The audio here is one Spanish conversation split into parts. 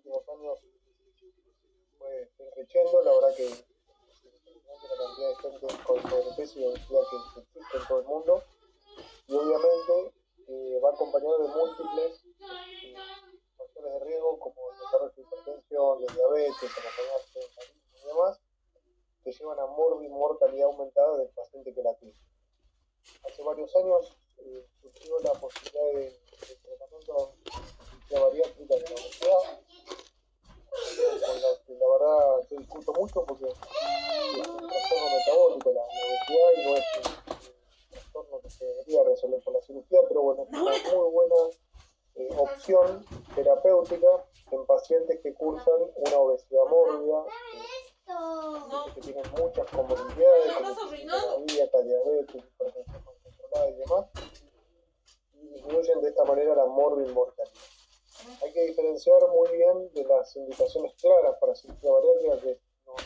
últimos años fue creciendo. La verdad que la cantidad de gente con sobrepeso y obesidad que existe en todo el mundo. Y obviamente va acompañado de múltiples factores de riesgo como el desarrollo de hipertensión, de diabetes, acompañarse de tabaquismo y demás, que llevan a mortalidad aumentada del paciente que la tiene. Hace varios años surgió la posibilidad de tratamiento de bariátrica de la obesidad, con la que la verdad yo discuto mucho porque es un trastorno metabólico la obesidad y no es un trastorno que se debería resolver por la cirugía, pero bueno, es una muy buena opción terapéutica en pacientes que cursan una obesidad mórbida, que tienen muchas comorbilidades, como cardíaca, diabetes, hipertensión controlada y demás, y disminuyen de esta manera la mortalidad. Hay que diferenciar muy bien de las indicaciones claras para cirugía bariátrica, que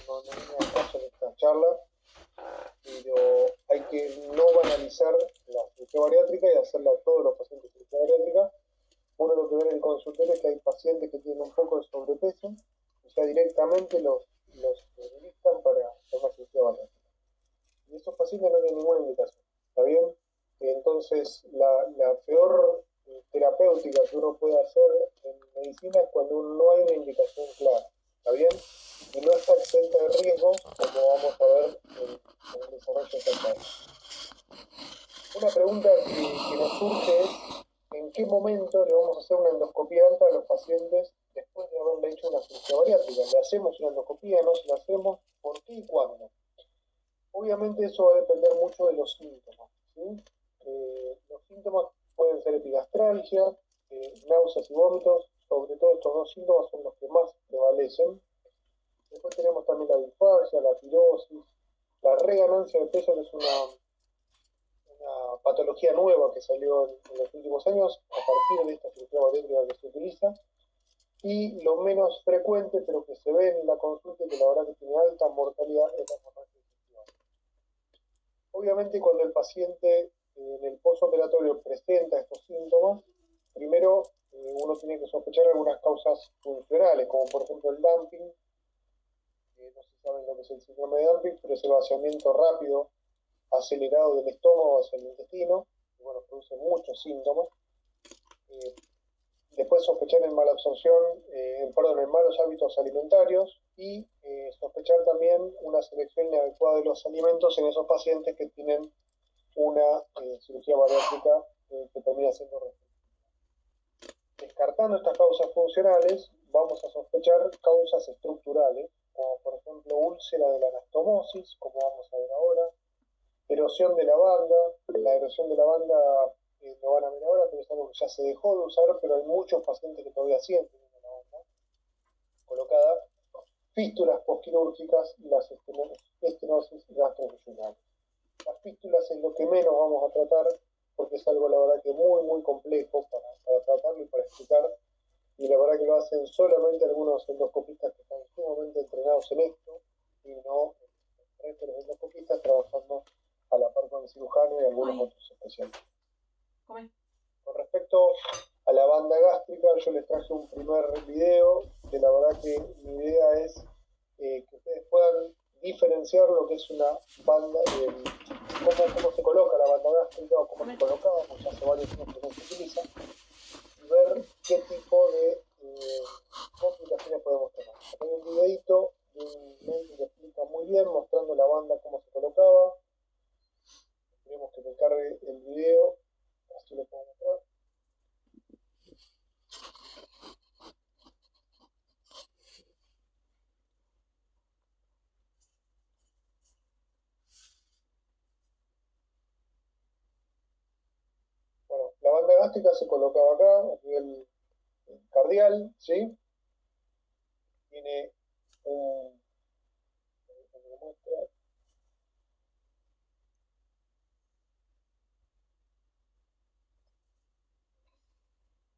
no viene al caso en esta charla, pero hay que no banalizar la cirugía bariátrica y hacerla a todos los pacientes de cirugía bariátrica. Uno lo que ve en el consultorio es que hay pacientes que tienen un poco de sobrepeso y ya directamente los listan para hacer una cirugía bariátrica. Y esos pacientes no tienen ninguna indicación, ¿está bien? Entonces, la peor terapéutica que uno puede hacer en medicina es cuando no hay una indicación clara, ¿está bien? Y no está exenta de riesgos, como vamos a ver en el desarrollo de esta charla. Una pregunta que nos surge es: ¿en qué momento le vamos a hacer una endoscopía alta a los pacientes después de haberle hecho una cirugía bariátrica? ¿Le hacemos una endoscopía? ¿No se la hacemos? ¿Por qué y cuándo? Obviamente eso va a depender mucho de los síntomas, ¿sí? Los síntomas pueden ser epigastralgia, náuseas y vómitos. Sobre todo estos dos síntomas son los que más prevalecen. Después tenemos también la disfagia, la pirosis, la reganancia de peso, que es una patología nueva que salió en los últimos años a partir de esta cirugía bariátrica que se utiliza. Y lo menos frecuente, pero que se ve en la consulta y que la verdad que tiene alta mortalidad, es la hemorragia digestiva. Obviamente, cuando el paciente en el postoperatorio presenta estos síntomas, primero uno tiene que sospechar algunas causas funcionales, como por ejemplo el dumping. No se sabe lo que es el síndrome de dumping, pero es el vaciamiento rápido, acelerado del estómago hacia el intestino, y bueno, produce muchos síntomas. Después sospechar en malabsorción, en malos hábitos alimentarios, y sospechar también una selección inadecuada de los alimentos en esos pacientes que tienen una cirugía bariátrica que termina siendo restrictiva. Descartando estas causas funcionales, vamos a sospechar causas estructurales, como por ejemplo úlcera de la anastomosis, como vamos a ver ahora, erosión de la banda. La erosión de la banda lo van a ver ahora, pero es algo que ya se dejó de usar, pero hay muchos pacientes que todavía siguen teniendo la banda colocada. Fístulas postquirúrgicas y las estenosis gastrointestinales. Las fístulas es lo que menos vamos a tratar, porque es algo la verdad que muy complejo para tratarlo y para explicar, y la verdad que lo hacen solamente algunos endoscopistas que están sumamente entrenados en esto, y no el resto de los endoscopistas trabajando a la par con el cirujano y algunos otros especialistas. Con respecto a la banda gástrica, yo les traje un primer video, que la verdad que mi idea es que ustedes puedan diferenciar lo que es una banda, cómo se coloca la banda gástrica o cómo se colocaba, porque hace varios años que no se utiliza, y ver qué tipo de complicaciones podemos tener. Acá hay un videito de un médico que explica muy bien, mostrando la banda cómo se colocaba. Esperemos que me cargue el video, así lo puedo mostrar. Bueno, la banda gástrica se colocaba acá, a nivel cardial, ¿sí? Tiene un...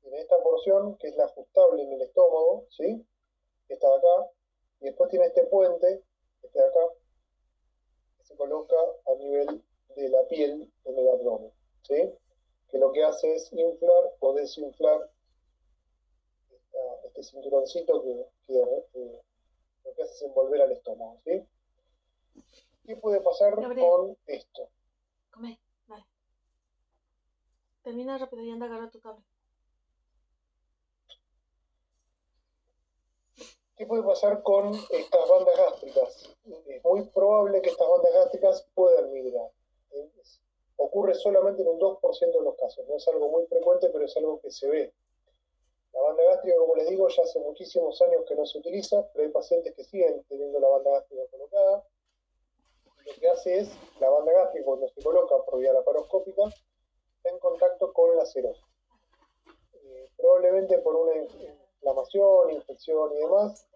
Tiene esta porción que es la ajustable en el estómago, ¿sí? Esta de acá. Y después tiene este puente, este de acá, que se coloca a nivel de la piel en el abdomen, ¿sí? Que lo que hace es inflar o desinflar esta este cinturoncito que lo que hace es envolver al estómago, ¿sí? ¿Qué puede pasar Gabriel, con esto? come, dale. Termina rápido y anda a agarrar tu tablet. ¿Qué puede pasar con estas bandas gástricas? Es muy probable que estas bandas gástricas puedan migrar. Ocurre solamente en un 2% de los casos. No es algo muy frecuente, pero es algo que se ve. La banda gástrica, como les digo, ya hace muchísimos años que no se utiliza, pero hay pacientes que siguen teniendo la banda gástrica colocada. Lo que hace es, la banda gástrica, cuando se coloca por vía laparoscópica, está en contacto con la serosa. Probablemente por una inflamación, infección y demás,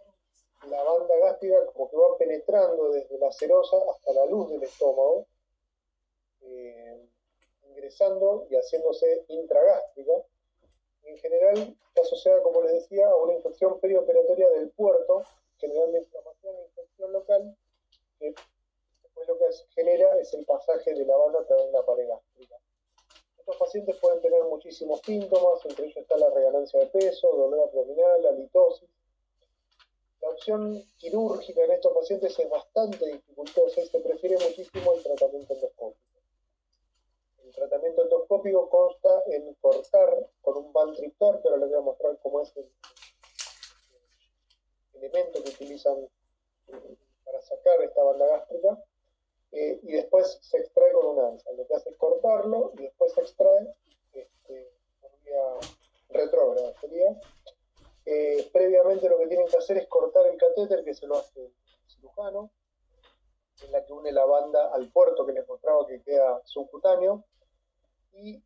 la banda gástrica como que va penetrando desde la serosa hasta la luz del estómago, ingresando y haciéndose intragástrica. En general está asociada, como les decía, a una infección perioperatoria del puerto, generando inflamación e infección local, que después lo que genera es el pasaje de la banda a través de la pared gástrica. Estos pacientes pueden tener muchísimos síntomas, entre ellos está la reganancia de peso, dolor abdominal, halitosis. La opción quirúrgica en estos pacientes es bastante dificultosa y se prefiere muchísimo el tratamiento endoscópico. El tratamiento endoscópico consta en cortar con un Van-Triptor, que ahora les voy a mostrar cómo es el elemento que utilizan para sacar esta banda gástrica, y después se extrae con un ansa. Lo que hace es cortarlo y después se extrae por vía retrógrada, sería. Previamente lo que tienen que hacer es cortar el catéter, que se lo hace el cirujano, en la que une la banda al puerto que les mostraba que queda subcutáneo. Y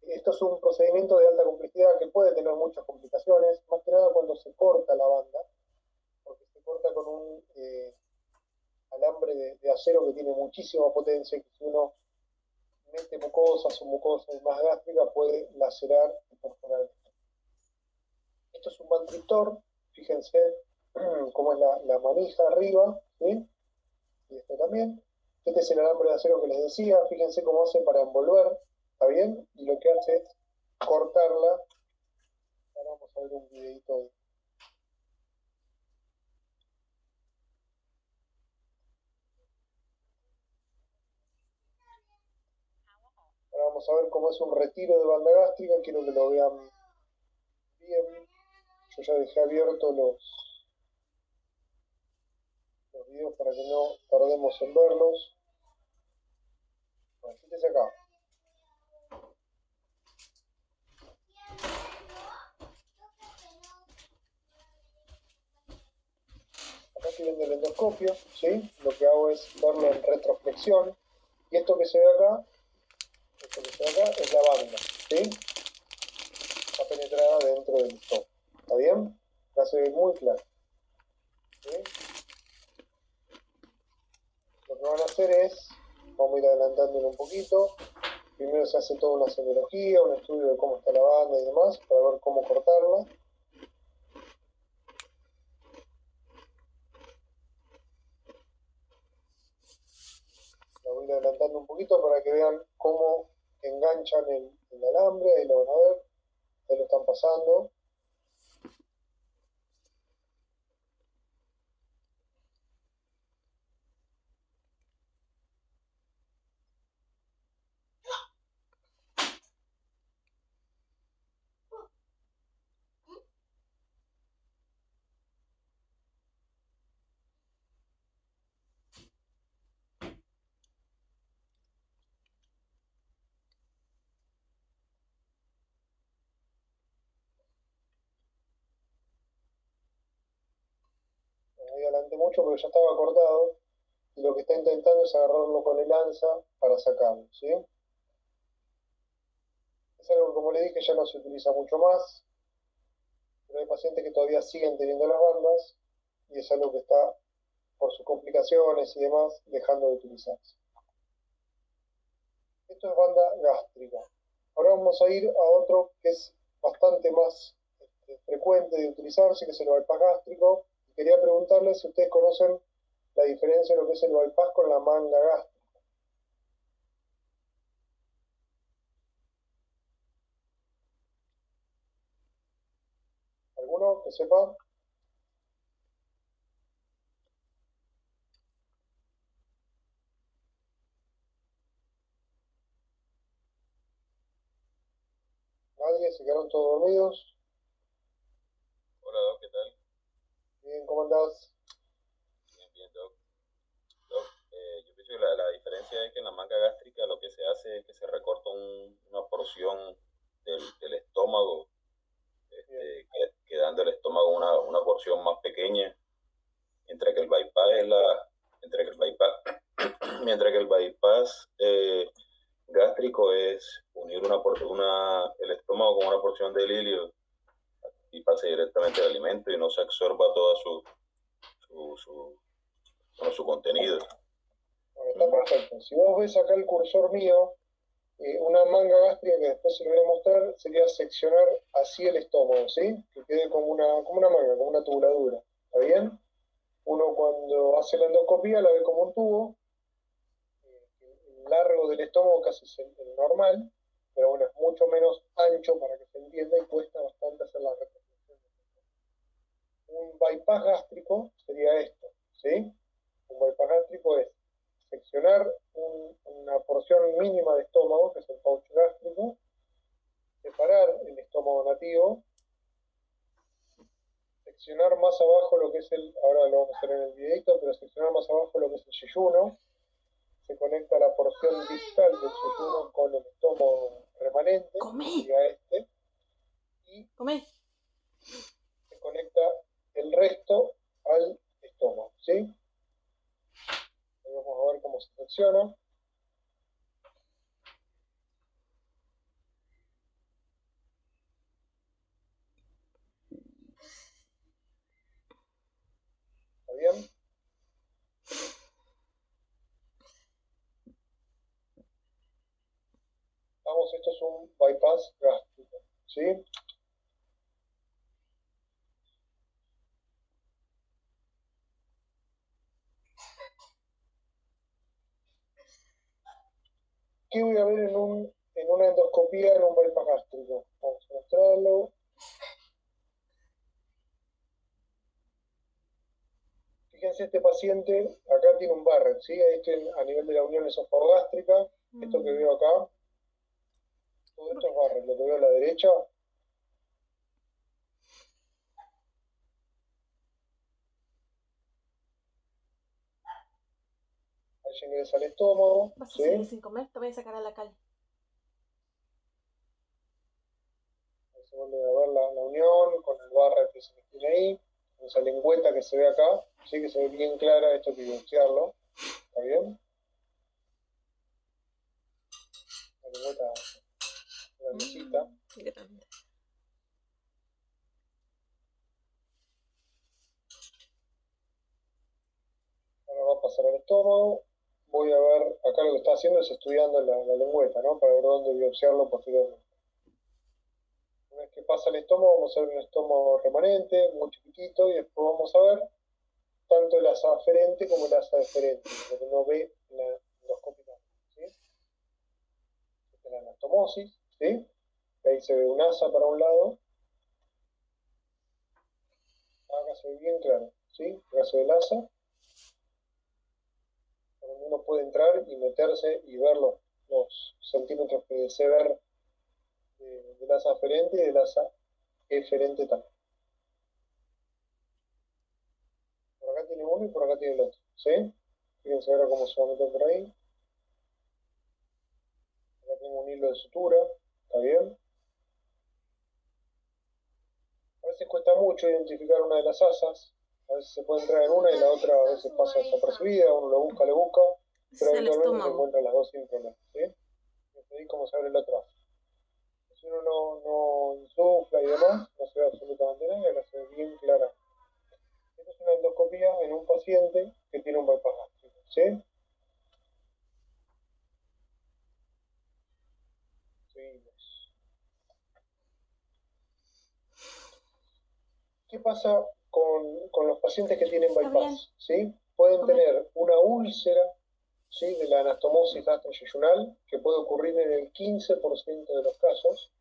esto es un procedimiento de alta complejidad que puede tener muchas complicaciones, más que nada cuando se corta la banda, porque se corta con un alambre de acero que tiene muchísima potencia, que si uno mete mucosas o mucosas más gástrica puede lacerar y perforar el estómago. Esto es un Van-Triptor, fíjense cómo es la manija arriba, ¿sí? Y esto también. Este es el alambre de acero que les decía, fíjense cómo hace para envolver, ¿está bien? Y lo que hace es cortarla. Ahora vamos a ver un videito de... Ahora vamos a ver cómo es un retiro de banda gástrica, quiero que lo vean bien. Yo ya dejé abiertos los videos para que no tardemos en verlos. Bueno, fíjense acá. Acá estoy viendo el endoscopio, ¿sí? Lo que hago es verlo en retroflexión. Y esto que se ve acá, es la banda, ¿sí? Está penetrada dentro del estómago. ¿Está bien? Acá se ve muy claro. ¿Sí? Lo que van a hacer es, vamos a ir adelantándolo un poquito. Primero se hace toda una semiología, un estudio de cómo está la banda y demás, para ver cómo cortarla. La voy a ir adelantando un poquito para que vean cómo enganchan el alambre, ahí lo van a ver, ahí lo están pasando. Ahí adelanté mucho porque ya estaba cortado y lo que está intentando es agarrarlo con el anza para sacarlo, ¿sí? Es algo que, como les dije, ya no se utiliza mucho más, pero hay pacientes que todavía siguen teniendo las bandas y es algo que está, por sus complicaciones y demás, dejando de utilizarse. Esto es banda gástrica. Ahora vamos a ir a otro que es bastante más frecuente de utilizarse, que es el bypass gástrico. Y quería preguntarles si ustedes conocen la diferencia de lo que es el bypass con la manga gástrica. ¿Alguno? ¿no? Que sepa. Nadie, se quedaron todos dormidos. Hola, Doc, ¿qué tal? Bien, ¿cómo andás? Bien, bien, Doc. Doc, yo pienso que la diferencia es que en la manga gástrica lo que se hace es que se recorta una porción del estómago, quedando el estómago una porción más pequeña, mientras que el bypass es mientras que el bypass, mientras que el bypass gástrico es unir el estómago con una porción del ilio y pase directamente al alimento y no se absorba toda su, su, su contenido. Bueno, está perfecto. Si vos ves acá el cursor mío, una manga gástrica que después se lo voy a mostrar sería seccionar así el estómago, ¿sí? Que quede como una manga, como una tubuladura. ¿Está bien? Uno cuando hace la endoscopía la ve como un tubo, el largo del estómago casi es el normal, pero bueno, es mucho menos ancho para que se entienda y cuesta bastante hacer la reconstrucción. Un bypass gástrico sería esto, ¿sí? Un bypass gástrico es seccionar una porción mínima de estómago, que es el pouch gástrico, separar el estómago nativo, seccionar más abajo lo que es ahora lo vamos a hacer en el videito, pero seccionar más abajo lo que es el yeyuno, se conecta la porción distal del yeyuno con el estómago remanente, sería este, y se conecta el resto al estómago, ¿sí? Ahí vamos a ver cómo se secciona. ¿Está bien? Vamos, esto es un bypass gástrico, ¿sí? ¿Qué voy a ver en una endoscopía en un bypass gástrico? Vamos a mostrarlo. Fíjense, este paciente acá tiene un Barrett, ¿sí? Ahí estoy a nivel de la unión esofagogástrica. Esto que veo acá, todo esto es Barrett. Lo que veo a la derecha, ahí se ingresa al estómago. Vas a ¿sí? seguir sin comer, te voy a sacar a la calle. Ahí se vuelve a ver la unión con el Barrett que se tiene ahí. Esa lengüeta que se ve acá, ¿sí? Que se ve bien clara, esto hay que divorciarlo. ¿Está bien? La lengüeta grandecita. Grande. Ahora va a pasar al estómago. Voy a ver, acá lo que está haciendo es estudiando la lengüeta, ¿no? Para ver dónde biopsiarlo posteriormente. Una vez que pasa el estómago, vamos a ver un estómago remanente, muy chiquitito, y después vamos a ver tanto el asa aferente como el asa deferente, lo que uno ve en la endoscopia, ¿sí? Esta es la anastomosis, ¿sí? Ahí se ve un asa para un lado. Acá se ve bien claro, ¿sí? Acá se ve el asa, por donde uno puede entrar y meterse y ver los centímetros que desee ver del asa aferente y del asa eferente también. Por acá tiene uno y por acá tiene el otro, ¿sí? Fíjense ahora cómo se va a meter por ahí. Acá tengo un hilo de sutura, ¿está bien? A veces cuesta mucho identificar una de las asas, a veces se puede entrar en una y la otra a veces pasa desapercibida, uno lo busca, pero habitualmente se encuentran las dos sin problema, ¿sí? Y ahí cómo se abre el otro asa. Si uno no insufla y demás, no se ve absolutamente nada, acá se ve bien clara. Esta es una endoscopía en un paciente que tiene un bypass gástrico, ¿sí? Seguimos. ¿Qué pasa con los pacientes que tienen bypass? ¿Sí? Pueden tener una úlcera, ¿sí? De la anastomosis gastroyeyunal, que puede ocurrir en el 15% de los casos,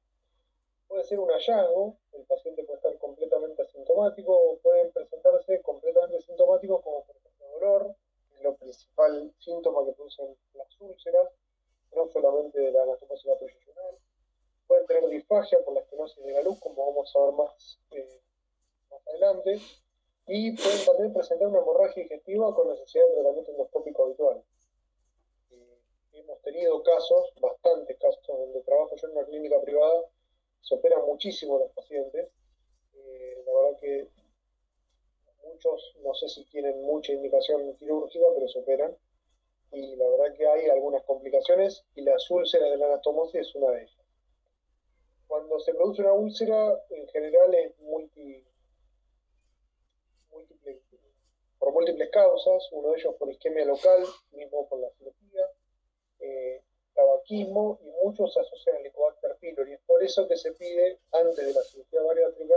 Puede ser un hallazgo, el paciente puede estar completamente asintomático o pueden presentarse completamente sintomáticos como por ejemplo dolor, que es lo principal síntoma que producen las úlceras, no solamente de la anastomosis gastrointestinal. Pueden tener disfagia por la estenosis de la luz, como vamos a ver más adelante, y pueden también presentar una hemorragia digestiva con necesidad de tratamiento endoscópico habitual. Hemos tenido casos, bastantes casos, donde trabajo yo en una clínica privada, se operan muchísimo los pacientes. La verdad que muchos, no sé si tienen mucha indicación quirúrgica, pero se operan. Y la verdad que hay algunas complicaciones y las úlceras de la anastomosis es una de ellas. Cuando se produce una úlcera, en general es por múltiples causas, uno de ellos por isquemia local, mismo por la cirugía, tabaquismo, y muchos se asocian al Helicobacter pylori. Es por eso que se pide, antes de la cirugía bariátrica,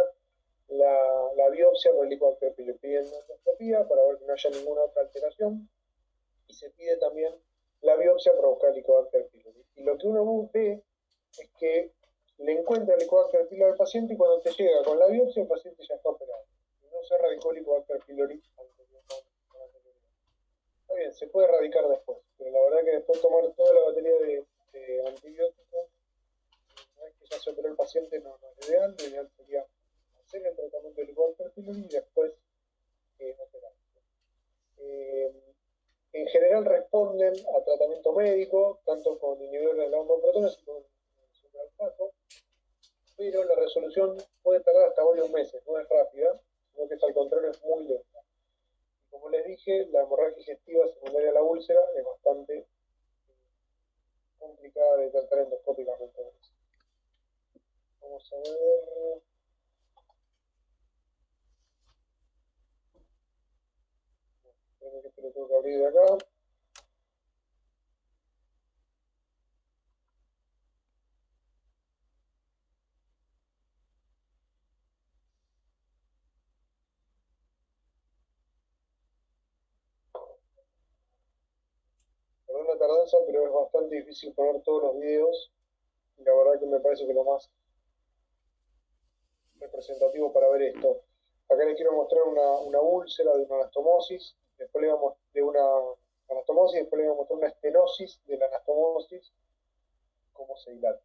la biopsia por el Helicobacter pylori. Piden endoscopía para ver que no haya ninguna otra alteración, y se pide también la biopsia para buscar el Helicobacter pylori. Y lo que uno ve es que le encuentra el Helicobacter pylori al paciente, y cuando te llega con la biopsia, el paciente ya está operado. Y no se erradicó el Helicobacter pylori anteriormente. Está bien, se puede erradicar después, pero la verdad que después tomar toda la batería de antibióticos, una vez que ya se operó el paciente, no es ideal. Lo ideal sería hacer el tratamiento del Helicobacter pylori y después operar. En general responden a tratamiento médico, tanto con inhibidores de la bomba de protones y con supralfato, pero la resolución puede tardar hasta varios meses, no es rápida, sino que al contrario es muy lenta. Como les dije, la hemorragia digestiva secundaria a la úlcera es bastante complicada de tratar endoscópicamente. Vamos a ver. Esperen que esto lo tengo que abrir de acá. Perdón la tardanza, pero es bastante difícil poner todos los videos. Y la verdad que me parece que lo más representativo para ver esto. Acá les quiero mostrar una úlcera de una anastomosis, después le vamos de una anastomosis, después le voy a mostrar una estenosis de la anastomosis, cómo se dilata.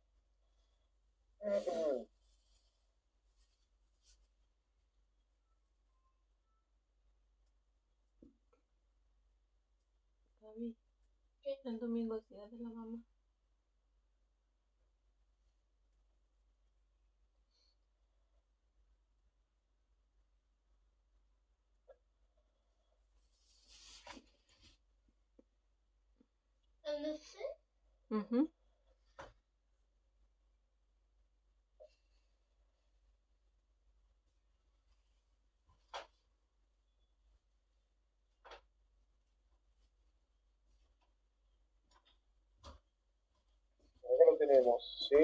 Gaby, el domingo es día de la mamá. ¿Dónde sé? Ujú. Acá lo tenemos, ¿sí?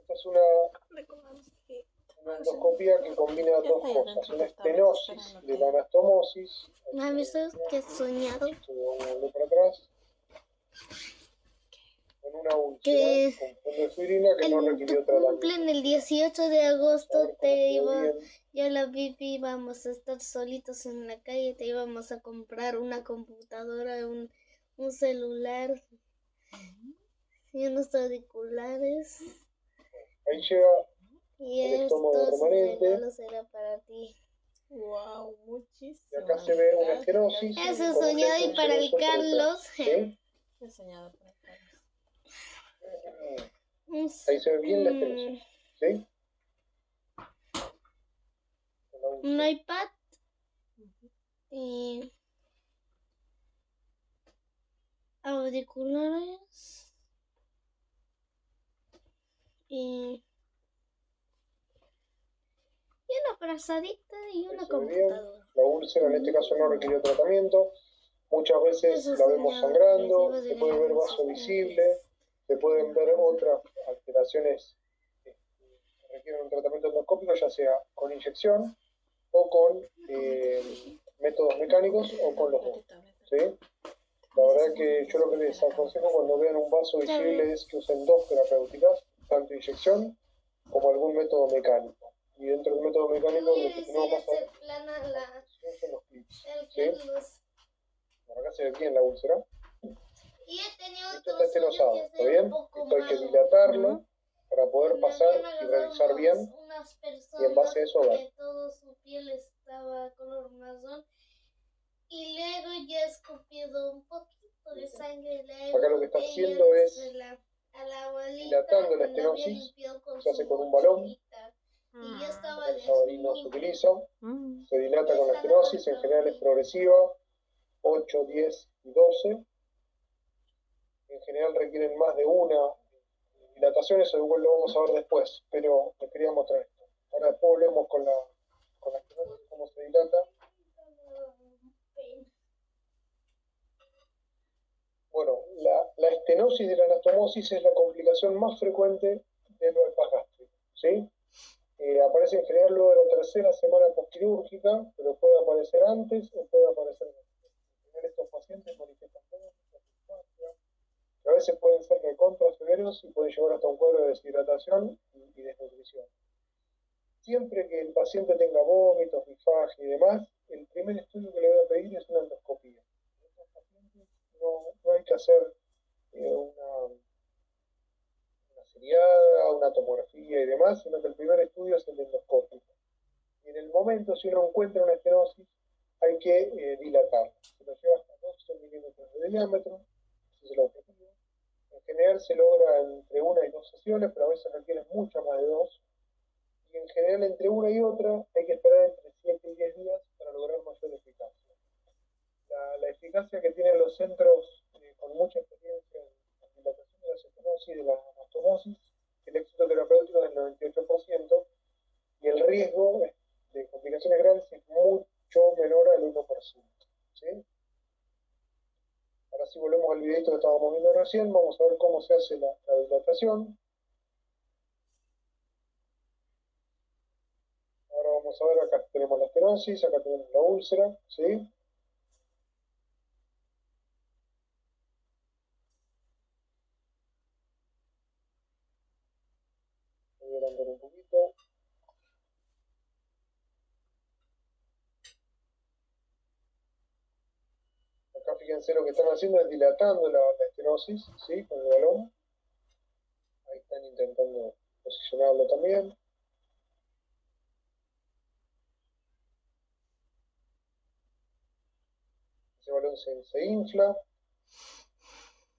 Esta es una endoscopía que combina dos cosas, una estenosis de la anastomosis. Mami, ¿sabes qué he soñado? Vamos a volver para atrás. Con una úlcera, con fondo de fibrina que no En requirió tu cumple, tratamiento. en el 18 de agosto, A ver cómo quedó bien. yo la Vivi íbamos a estar solitos en la calle, te íbamos a comprar una computadora, un celular y unos auriculares. Ahí llega Y el estómago estos remanente. regalos era para ti. Wow, muchísimo. Y acá se ve una estenosis. Eso con un soñado, gesto y para el ulceroso por Carlos. detrás, ¿sí? He soñado para Carlos. Ahí se ve bien la estenosis, ¿sí? Un iPad y auriculares y una abrazadita y una computadora. La úlcera en este caso no requirió tratamiento. Muchas veces Eso la vemos soñaba, sangrando, que se puede ver vaso esos visible, se pueden ver otras alteraciones que requieren un tratamiento endoscópico, ya sea con inyección o con métodos mecánicos o con los dos, ¿sí? La verdad que yo lo que les aconsejo cuando vean un vaso visible es que usen dos terapéuticas, tanto inyección como algún método mecánico. Y dentro del método mecánico lo que tenemos más hacer plana son los clips. el ¿Sí? Por acá se ve bien la úlcera. Y he tenido Esto otro está sueño estenosado, que ¿está bien? Esto hay que dilatarlo para poder pasar y revisar bien. Y en base a eso ver. Que toda su piel estaba color marrón. Y luego ya he escupido un poquito de sangre. Acá lo que está haciendo es a la abuelita dilatando la la había estenosis. limpiado con Se hace su con un balón. mochilita. Y yo estaba El sabarino se utiliza. Mm. Se dilata con la estenosis. En general es progresiva. 8, 10 y 12. En general requieren más de una dilatación. Eso igual lo vamos a ver después. Pero les quería mostrar esto. Ahora después volvemos con la estenosis, cómo se dilata. Bueno, la estenosis de la anastomosis es la complicación más frecuente del bypass gástrico, ¿sí? Aparece en general luego de la tercera semana postquirúrgica, pero puede aparecer antes o puede aparecer después. En general estos pacientes manifiestan que a veces pueden ser recontra severos y pueden llevar hasta un cuadro de deshidratación y desnutrición. Siempre que el paciente tenga vómitos, disfagia y demás, el primer estudio que le voy a pedir es una endoscopía. En estos pacientes no hay que hacer una seriada, una tomografía y demás, sino que el primer estudio es el endoscópico. Y en el momento, si uno encuentra una estenosis, hay que dilatarla. Se lo lleva hasta 12 milímetros de diámetro, ese es el objetivo. En general se logra entre una y dos sesiones, pero a veces requieren muchas más de dos. Y en general entre una y otra hay que esperar entre 7 y 10 días para lograr mayor eficacia. La eficacia que tienen los centros con mucha experiencia en dilatación de las estenosis y de la anastomosis, el éxito terapéutico es del 98% y el riesgo de complicaciones graves es mucho menor al 1%. ¿Sí? Ahora sí volvemos al videito que estábamos viendo recién, vamos a ver cómo se hace la dilatación. Ahora vamos a ver, acá tenemos la estenosis, acá tenemos la úlcera, ¿sí? Voy a adelantar un poquito. Acá fíjense lo que están haciendo es dilatando la estenosis, ¿sí? Con el balón. Ahí están intentando posicionarlo también. Ese balón se infla.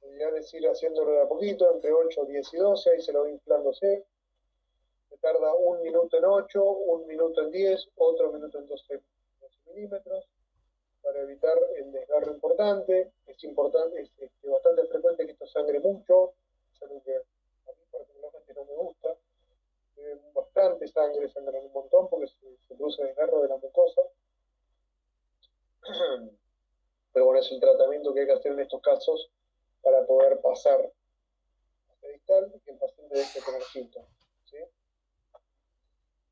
La idea es ir haciéndolo de a poquito, entre 8, 10 y 12, ahí se lo va inflándose. Se tarda 1 minuto en 8, 1 minuto en 10, otro minuto en 12 milímetros, para evitar el desgarro importante. Es importante, es bastante frecuente que esto sangre mucho, es algo que a mí particularmente no me gusta. Bastante sangre, sangra un montón porque se produce desgarro de la mucosa. Pero bueno, es el tratamiento que hay que hacer en estos casos para poder pasar a distal y que el paciente deje de tener síntomas, ¿sí?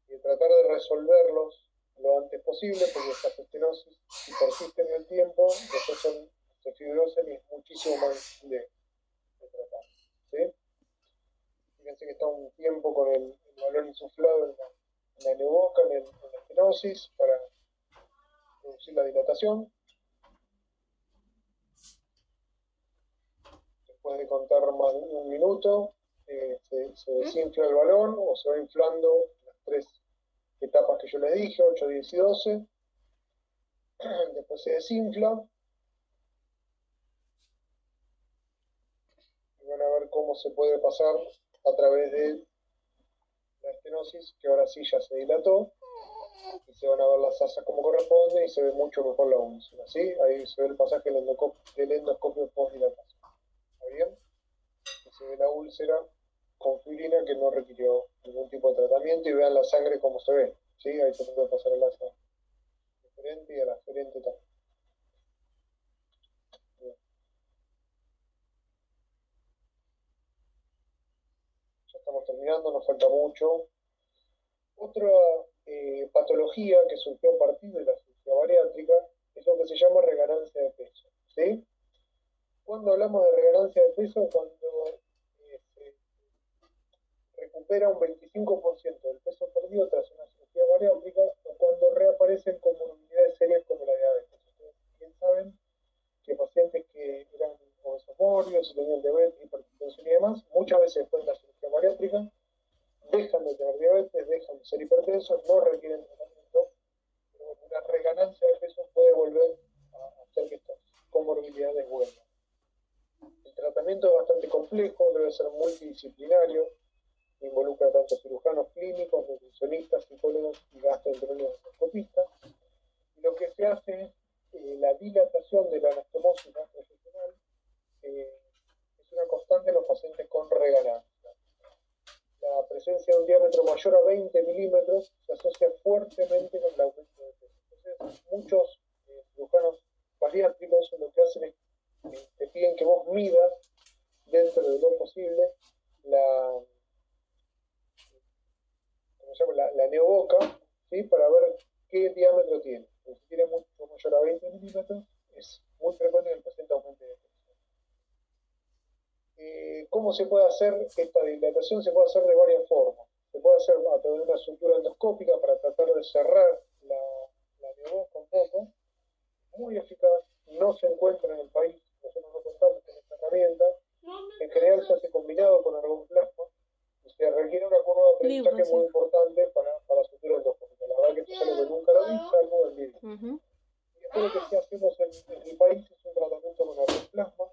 Y tratar de resolverlos lo antes posible, porque estas estenosis, si persisten en el tiempo, después se fibrosan y es muchísimo más difícil de tratar, ¿sí? Fíjense que está un tiempo con el balón insuflado en la neuboca, en la estenosis, para producir la dilatación. Después de contar más de 1 minuto, se desinfla el balón o se va inflando las 3 etapas que yo les dije, 8, 10 y 12. Después se desinfla. Y van a ver cómo se puede pasar a través de la estenosis, que ahora sí ya se dilató. Y se van a ver las asas como corresponde y se ve mucho mejor la úlcera, ¿sí? Ahí se ve el pasaje del endoscopio post-dilatación. ¿Está bien? Y se ve la úlcera con fibrina que no requirió ningún tipo de tratamiento y vean la sangre como se ve, ¿sí? Ahí se puede pasar el asa diferente y a la diferente también. Bien. Ya estamos terminando, nos falta mucho. Otra patología que surgió a partir de la cirugía bariátrica es lo que se llama reganancia de peso, ¿sí? Cuando hablamos de reganancia de peso, cuando recupera un 25% del peso perdido tras una cirugía bariátrica o cuando reaparecen comorbilidades serias como la diabetes. Ustedes bien saben que pacientes que eran obesos mórbidos, tenían diabetes, hipertensión y demás, muchas veces después de la cirugía bariátrica dejan de tener diabetes, dejan de ser hipertensos, no requieren tratamiento, pero una reganancia de peso puede volver a hacer que estas comorbilidades vuelvan. El tratamiento es bastante complejo, debe ser multidisciplinario, involucra tanto cirujanos clínicos, nutricionistas, psicólogos y gastroenterólogos endoscopistas. Y lo que se hace es la dilatación de la anastomosis gastrointestinal, es una constante en los pacientes con reganancia. La presencia de un diámetro mayor a 20 milímetros se asocia fuertemente con el aumento de peso. Entonces, muchos cirujanos bariátricos lo que hacen es te piden que vos midas dentro de lo posible la neoboca, ¿sí? Para ver qué diámetro tiene. Porque si tiene mucho mayor a 20 milímetros, es muy frecuente que el paciente aumente de peso. ¿Cómo se puede hacer esta dilatación? Se puede hacer de varias formas. Se puede hacer a través de una sutura endoscópica para tratar de cerrar la neoboca un poco. Muy eficaz, no se encuentra en el país, nosotros no contamos con esta herramienta. En general se hace combinado con argoplasma y se requiere una curva de aprendizaje muy importante para sutura endoscópica. La verdad que esto es algo que nunca lo vi, salvo en vídeo. Y después lo que sí hacemos en el país es un tratamiento con argoplasma.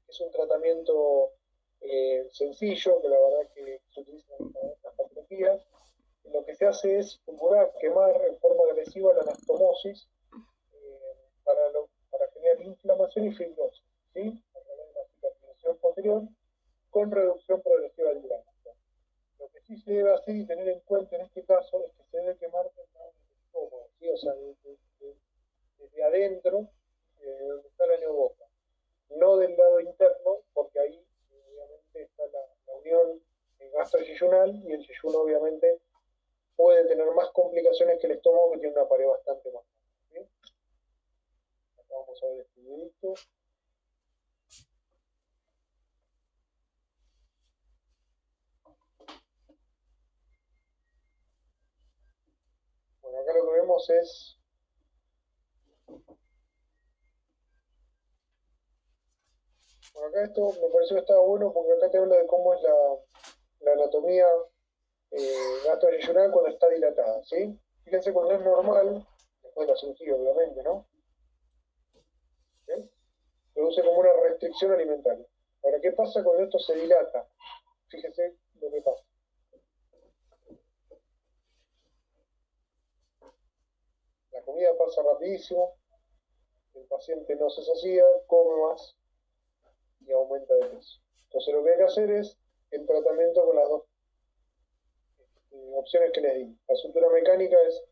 Es un tratamiento sencillo, que la verdad que se utiliza en las patologías. Lo que se hace es fulgurar, quemar en forma agresiva la anastomosis para generar inflamación y fibrosis, ¿sí? A través de la cicatrización posterior con reducción progresiva del diámetro. Lo que sí se debe hacer y tener en cuenta en este caso es que se debe quemar del lado del estómago, ¿sí? O sea, desde adentro, donde está la neoboca, no del lado interno, porque ahí obviamente está la unión gastroyeyunal y el yeyuno obviamente puede tener más complicaciones que el estómago, que tiene una pared bastante más grande, ¿sí? Acá vamos a ver este videito. Bueno, acá lo que vemos es bueno, acá esto me pareció que estaba bueno porque acá te habla de cómo es la anatomía gastroyeyunal cuando está dilatada, ¿sí? Fíjense, cuando es normal, después de la cirugía obviamente, ¿no? ¿Ven? Produce como una restricción alimentaria. Ahora, ¿qué pasa cuando esto se dilata? Fíjense lo que pasa. La comida pasa rapidísimo, el paciente no se sacia, come más y aumenta de peso. Entonces lo que hay que hacer es el tratamiento con las dos opciones que les di. La sutura mecánica es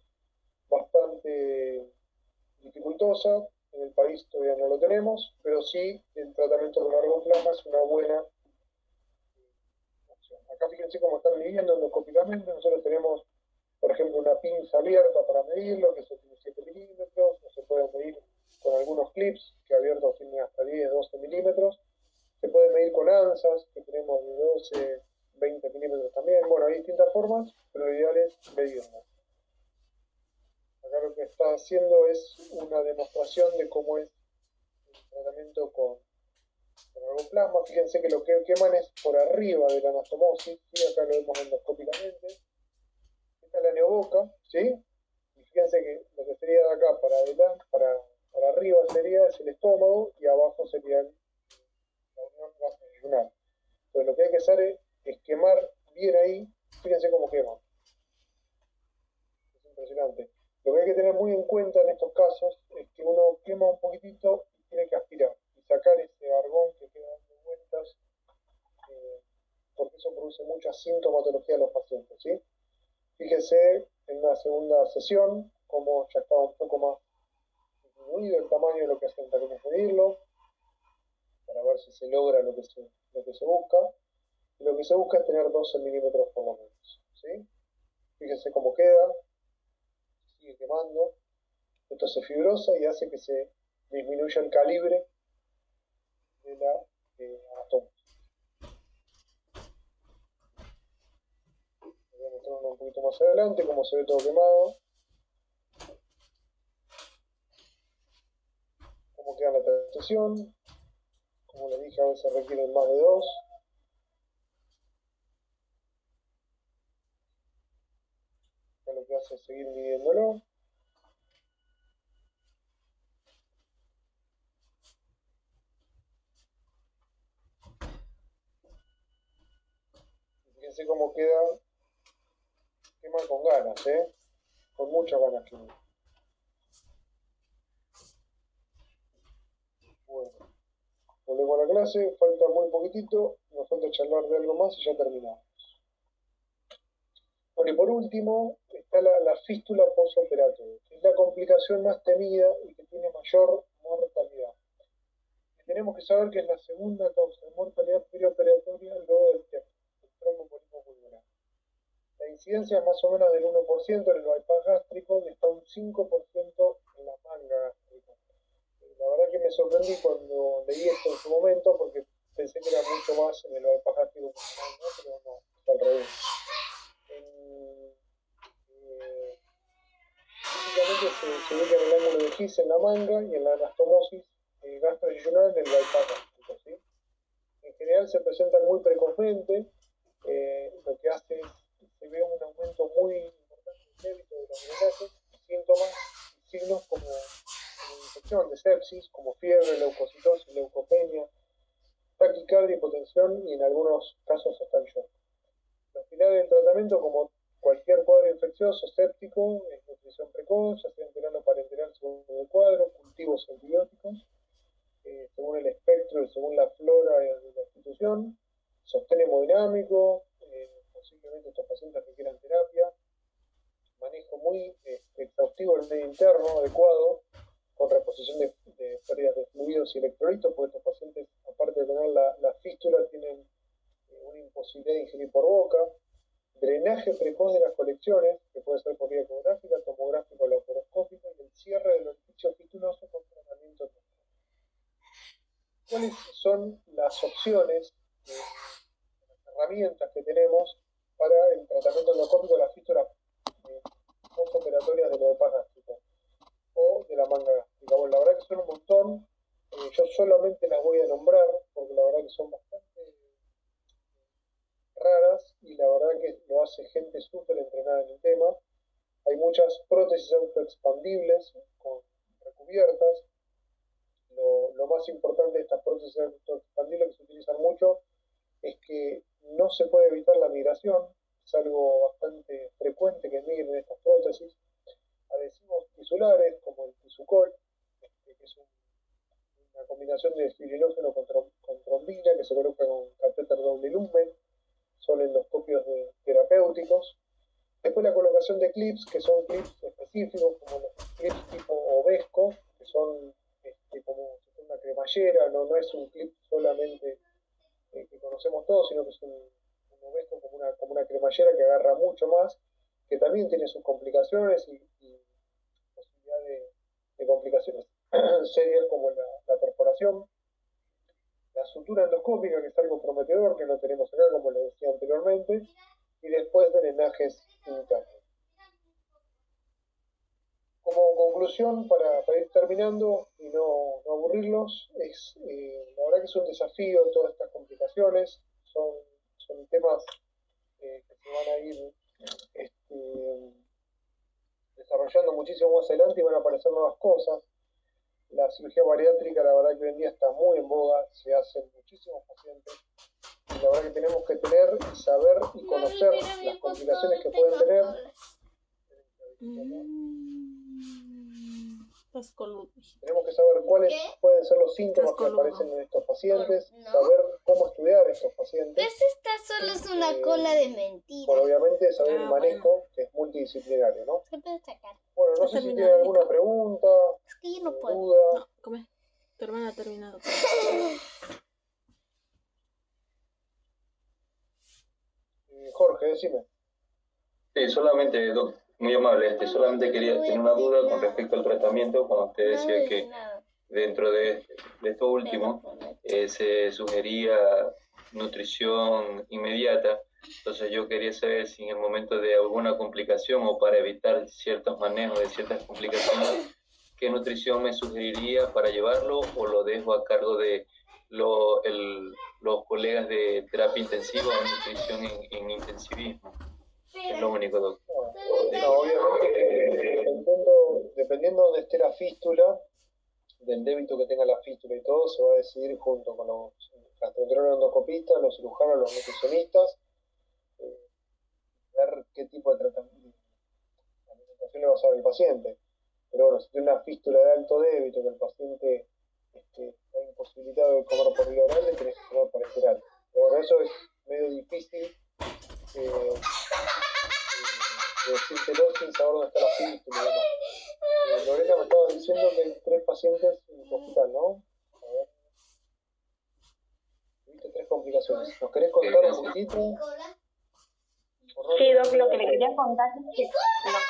bastante dificultosa, en el país todavía no lo tenemos, pero sí el tratamiento con argoplasma es una buena opción. Acá fíjense cómo están midiendo endoscópicamente. Nosotros tenemos, por ejemplo, una pinza abierta para medirlo, que es 7 milímetros, o se puede medir con algunos clips, que abiertos tienen hasta 10, 12 milímetros. Se puede medir con anzas, que tenemos de 12, 20 milímetros también. Bueno, hay distintas formas, pero lo ideal es medirlo. Acá lo que está haciendo es una demostración de cómo es el tratamiento con argoplasma. Fíjense que lo que queman es por arriba de la anastomosis, ¿sí? Acá lo vemos endoscópicamente. Esta es la neoboca, ¿sí? Y fíjense que lo que sería de acá para adelante, para arriba sería es el estómago y abajo sería la unión gastrointestinal. Entonces lo que hay que hacer es quemar bien ahí. Fíjense cómo quema. Es impresionante. Lo que hay que tener muy en cuenta en estos casos es que uno quema un poquitito y tiene que aspirar y sacar ese argón que queda dando vueltas, porque eso produce mucha sintomatología en los pacientes, ¿sí? Fíjese en la segunda sesión como ya estaba un poco más disminuido el tamaño de lo que hacen también es medirlo, para ver si se logra lo que se busca. Y lo que se busca es tener 12 milímetros por lo menos, ¿sí? Fíjense cómo queda, sigue quemando, esto se fibrosa y hace que se disminuya el calibre de la anatomía. uno un poquito más adelante, como se ve todo quemado. Cómo queda la transición. Como les dije, a veces requieren más de 2. Acá lo que hace es seguir midiéndolo. Fíjense cómo queda. Quema con ganas, con muchas ganas quema. Bueno, volvemos a la clase, falta muy poquitito, nos falta charlar de algo más y ya terminamos. Bueno, y por último está la fístula postoperatoria, que es la complicación más temida y que tiene mayor mortalidad. Y tenemos que saber que es la segunda causa de mortalidad perioperatoria luego del tromboembolismo pulmonar. La incidencia es más o menos del 1% en el bypass gástrico y está un 5% en la manga gástrica. La verdad que me sorprendí cuando leí esto en su momento porque pensé que era mucho más en el bypass gástrico pulmonar, ¿no? Pero no, está al revés. Básicamente se ubica en el ángulo de Gis en la manga y en la anastomosis gastroyeyunal en el bypass gástrico, ¿sí? En general se presentan muy precozmente, lo que hace es se ve un aumento muy importante del débito de los drenajes, síntomas y signos como infección de sepsis, como fiebre, leucocitosis, leucopenia, taquicardia, hipotensión y en algunos casos hasta el shock. Los pilares del tratamiento, como cualquier cuadro infeccioso séptico, es nutrición precoz, ya sea enteral o parenteral según el cuadro, cultivos antibióticos, según el espectro y según la flora de la institución, sostén hemodinámico, posiblemente estos pacientes requieran terapia, manejo muy exhaustivo del medio interno adecuado, con reposición de pérdidas de fluidos y electrolitos, porque estos pacientes, aparte de tener la fístula, tienen una imposibilidad de ingerir por boca, drenaje precoz de las colecciones, que puede ser por vía ecográfica, tomográfica o laparoscópica, y el cierre del orificio fistuloso con tratamiento tópico. ¿Cuáles son las opciones, las herramientas que tenemos para el tratamiento endoscópico de la fístula postoperatoria del bypass gástrico o de la manga gástrica? Bueno, la verdad que son un montón, yo solamente las voy a nombrar porque la verdad que son bastante raras y la verdad que lo hace gente súper entrenada en el tema. Hay muchas prótesis autoexpandibles con recubiertas. Lo más importante de estas prótesis autoexpandibles que se utilizan mucho es que no se puede evitar la migración, es algo bastante frecuente que migren estas prótesis. Adhesivos tisulares como el Tisucol, que es una combinación de fibrinogen con trombina que se coloca con catéter doble lumen, son endoscopios terapéuticos. Después la colocación de clips, que son clips específicos, como los clips tipo Ovesco, que son como una cremallera, no es un clip solamente que conocemos todos, sino que es un Ovesco como una cremallera que agarra mucho más, que también tiene sus complicaciones y posibilidad de complicaciones serias como la perforación. La sutura endoscópica, que es algo prometedor, que no tenemos acá, como les decía anteriormente, y después drenajes internos. Como conclusión, para ir terminando y no aburrirlos, la verdad que es un desafío todas estas complicaciones, son temas que se van a ir desarrollando muchísimo más adelante y van a aparecer nuevas cosas. La cirugía bariátrica, la verdad que hoy en día está muy en boga, se hacen muchísimos pacientes. Y la verdad que tenemos que tener y saber y conocer las complicaciones que pueden tener. Tenemos que saber cuáles pueden ser los síntomas que aparecen en estos pacientes, saber cómo estudiar a estos pacientes. Pues esta solo es una cola de mentira. Bueno, obviamente saber el manejo, que es multidisciplinario, ¿no? Se puede sacar. Bueno, no sé si tienen alguna pregunta, Es que yo no puedo. duda. No, come. Tu hermana ha terminado. Jorge, decime. Sí, solamente, muy amable, solamente quería tener una duda con respecto al tratamiento, cuando usted decía que dentro de esto último se sugería nutrición inmediata. Entonces yo quería saber si en el momento de alguna complicación o para evitar ciertos manejos de ciertas complicaciones, qué nutrición me sugeriría para llevarlo o lo dejo a cargo de los colegas de terapia intensiva o nutrición en intensivismo. Es lo único, doctor. No, obviamente, dependiendo de donde esté la fístula, del débito que tenga la fístula y todo, se va a decidir junto con los gastroenterólogos endoscopistas, los cirujanos, los nutricionistas, ver qué tipo de tratamiento, alimentación le va a dar al paciente. Pero bueno, si tiene una fístula de alto débito, que el paciente está imposibilitado de comer por vía oral, le tenés que comer parenteral. Pero bueno, eso es medio difícil decírtelo sin saber dónde está la fístula y demás. Lorena, me estabas diciendo que hay 3 pacientes en tu hospital, ¿no? A ver. Tuviste 3 complicaciones. ¿Nos querés contar un poquitito? Sí, Doc, lo que le quería contar es que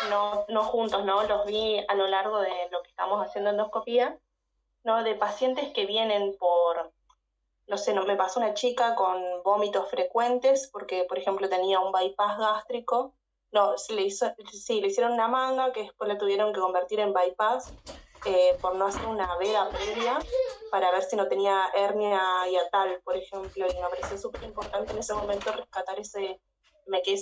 no juntos, ¿no? Los vi a lo largo de lo que estamos haciendo endoscopía, ¿no? De pacientes que vienen por, no sé, me pasó una chica con vómitos frecuentes porque, por ejemplo, tenía un bypass gástrico. No, le hicieron una manga que después la tuvieron que convertir en bypass por no hacer una veda previa para ver si no tenía hernia hiatal, por ejemplo, y me pareció súper importante en ese momento rescatar ese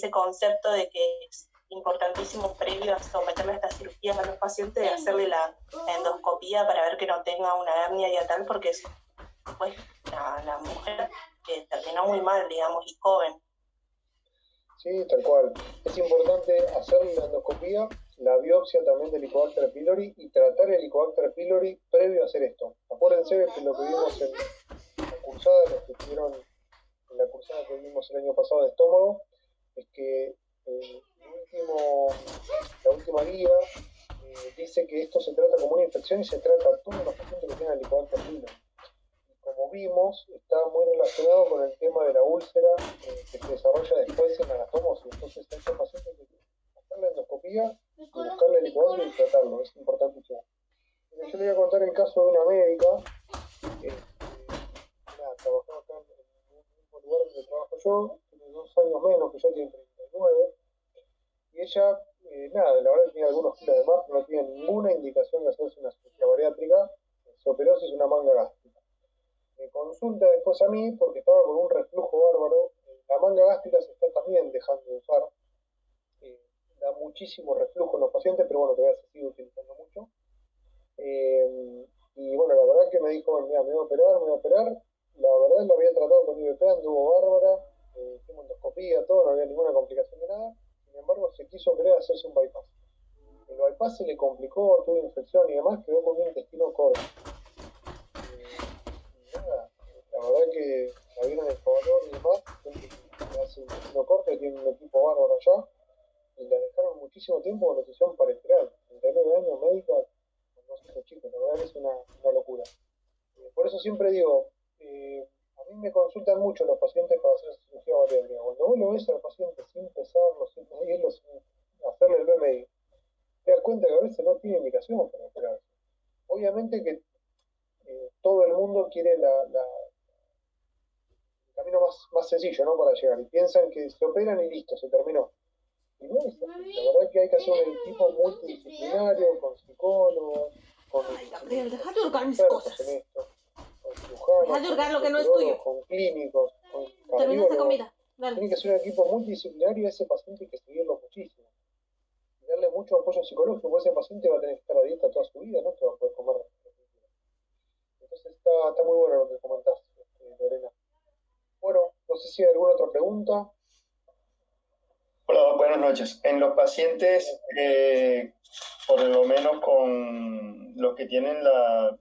concepto de que es importantísimo previo a someterle a esta cirugía a los pacientes de hacerle la endoscopía para ver que no tenga una hernia hiatal, porque es pues la mujer que terminó muy mal, digamos, y joven. Sí, tal cual. Es importante hacer la endoscopía, la biopsia también del Helicobacter pylori y tratar el Helicobacter pylori previo a hacer esto. Acuérdense que lo que vimos en la cursada, los que estuvieron en la cursada que vimos el año pasado de estómago, es que la última guía dice que esto se trata como una infección y se trata a todos los pacientes que tienen Helicobacter pylori. Como vimos, está muy relacionado con el tema de la úlcera que se desarrolla después en la anastomosis. Entonces, a estos pacientes hay que hacer la endoscopía, buscarle el Helicobacter y tratarlo. Es importantísimo. Yo le voy a contar el caso de una médica trabajaba acá en el mismo lugar donde trabajo yo, tiene 2 años menos que yo, tiene 39, y ella, la verdad que tenía algunos kilos de más, pero no tenía ninguna indicación de hacerse una cirugía bariátrica, se operó, se hizo una manga gástrica. Me consulta después a mí porque estaba con un reflujo bárbaro. La manga gástrica se está también dejando de usar, da muchísimo reflujo en los pacientes, pero bueno, todavía se sigue utilizando mucho. Y bueno, la verdad que me dijo, mira, me voy a operar. La verdad la había tratado con IVP, anduvo bárbara, hicimos endoscopía, todo, no había ninguna complicación de nada. Sin embargo, se quiso operar hacerse un bypass. El bypass se le complicó, tuvo infección y demás, quedó con un intestino corto. La verdad que la vieron en Ecuador y demás, gente que hace un intestino corto, que tiene un equipo bárbaro allá, y la dejaron muchísimo tiempo con nutrición parenteral. 39 años, médica, con 2 hijos chicos, la verdad que es una locura. Por eso siempre digo, a mí me consultan mucho los pacientes para hacer cirugía bariátrica. Cuando vos lo ves al paciente sin pesarlo, sin medirlo, sin hacerle el BMI, te das cuenta que a veces no tiene indicación para operarse. Obviamente que todo el mundo quiere el camino más sencillo, ¿no? Para llegar. Y piensan que se operan y listo, se terminó. Y no es así. La verdad que hay que hacer un equipo multidisciplinario, con psicólogos, con... Gabriel, deja de hurgar mis cosas. Con cirujanos, Deja de hurgar lo que no es tuyo. con clínicos, con Termina esa cardiólogos. comida. Dale. Tiene que ser un equipo multidisciplinario y a ese paciente hay que seguirlo muchísimo. Y darle mucho apoyo psicológico, porque ese paciente va a tener que estar a dieta toda su vida, ¿no? Que va a poder comer. Entonces está muy bueno lo que comentás, Lorena. Bueno, no sé si hay alguna otra pregunta. Hola, buenas noches. En los pacientes, por lo menos con los que tienen la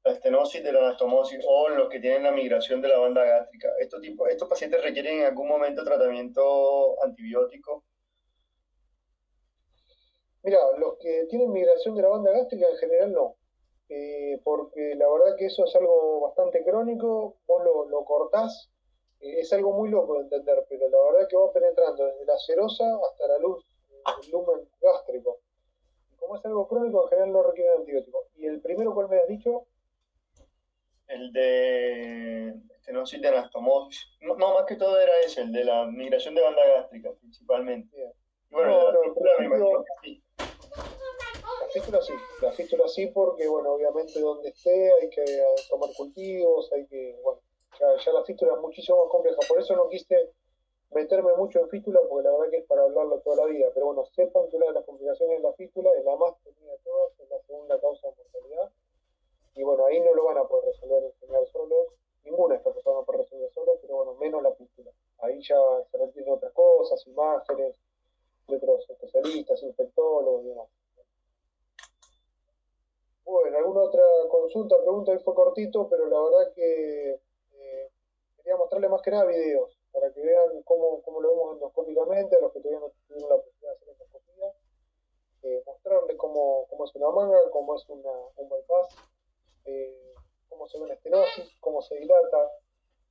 estenosis de la anastomosis o los que tienen la migración de la banda gástrica, ¿estos pacientes requieren en algún momento tratamiento antibiótico? Mira, los que tienen migración de la banda gástrica en general no. Porque la verdad que eso es algo bastante crónico, vos lo cortás, es algo muy loco de entender, pero la verdad que va penetrando desde la serosa hasta la luz, el lumen gástrico. Y como es algo crónico, en general no requiere antibiótico. ¿Y el primero cuál me has dicho? El de estenosis de anastomosis. No, más que todo era ese, el de la migración de banda gástrica, principalmente. Y bueno, No, la fístula me imagino que sí. La fístula sí porque, bueno, obviamente donde esté hay que tomar cultivos, hay que, bueno, ya la fístula es muchísimo más compleja, por eso no quise meterme mucho en fístula, porque la verdad que es para hablarlo toda la vida, pero bueno, sepan que una de las complicaciones de la fístula es la más común de todas, es la segunda causa de mortalidad, y bueno, ahí no lo van a poder resolver en general solos, ninguna de estas cosas van a poder resolver solos, pero bueno, menos la fístula. Ahí ya se requieren otras cosas, imágenes, de otros especialistas, infectólogos y demás. Bueno, ¿alguna otra consulta, pregunta? Hoy fue cortito, pero la verdad que quería mostrarle más que nada videos, para que vean cómo lo vemos endoscópicamente, a los que todavía no tuvieron la posibilidad de hacer endoscopía, mostrarle cómo es una manga, cómo es un bypass, cómo se ve una estenosis, cómo se dilata.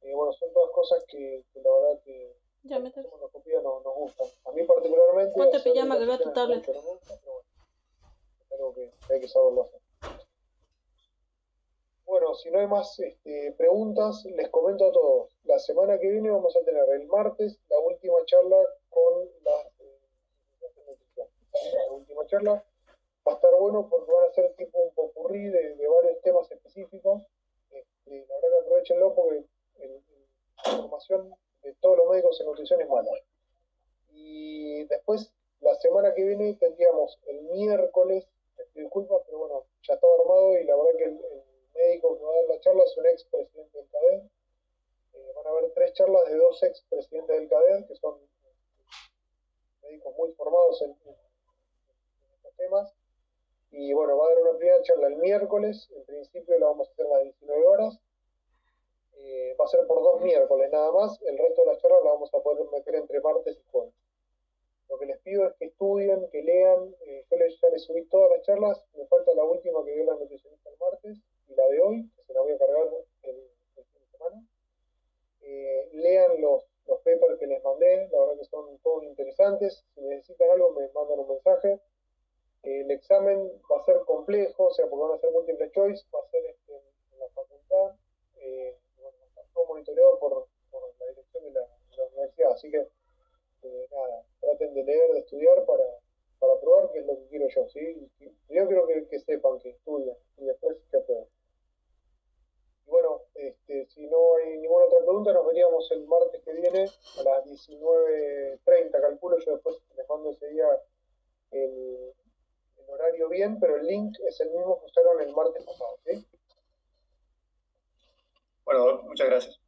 Bueno, son todas cosas que la verdad que Ya la me toca. endoscopía nos gustan. A mí particularmente... Ponte hacer pijama que veo tu tablet. mucho no me gusta, pero bueno, es algo que hay que saberlo hacer. Bueno, si no hay más preguntas, les comento a todos. La semana que viene vamos a tener el martes la última charla con las nutrición. La última charla va a estar bueno porque van a ser tipo un popurrí de varios temas específicos. La verdad que aprovechenlo porque la información de todos los médicos en nutrición es mala. Y después, la semana que viene tendríamos el miércoles, les pido disculpas, pero bueno, ya estaba armado y la verdad que el médico que va a dar la charla es un ex presidente del CADED. Van a haber 3 charlas de 2 ex presidentes del CADED, que son médicos muy formados en estos temas. Y bueno, va a dar una primera charla el miércoles, en principio la vamos a hacer a las 19 horas. Va a ser por 2 miércoles nada más, el resto de las charlas la vamos a poder meter entre martes y jueves. Lo que les pido es que estudien, que lean. Yo ya les subí todas las charlas, me falta la última que dio la nutricionista el martes y la de hoy, que se la voy a cargar el fin de semana. Lean los papers que les mandé, la verdad que son todos interesantes. Si necesitan algo me mandan un mensaje. El examen va a ser complejo, o sea, porque van a ser múltiple choice, va a ser en la facultad. Bueno, va a estar todo monitoreado por la dirección de la universidad, así que nada, traten de leer, de estudiar para probar, que es lo que quiero yo, ¿sí? Yo quiero que sepan, que estudien y después que aprueben. Y bueno, si no hay ninguna otra pregunta, nos veríamos el martes que viene a las 19:30, calculo. Yo después les mando ese día el horario bien, pero el link es el mismo que usaron el martes pasado, ¿sí? Bueno, muchas gracias.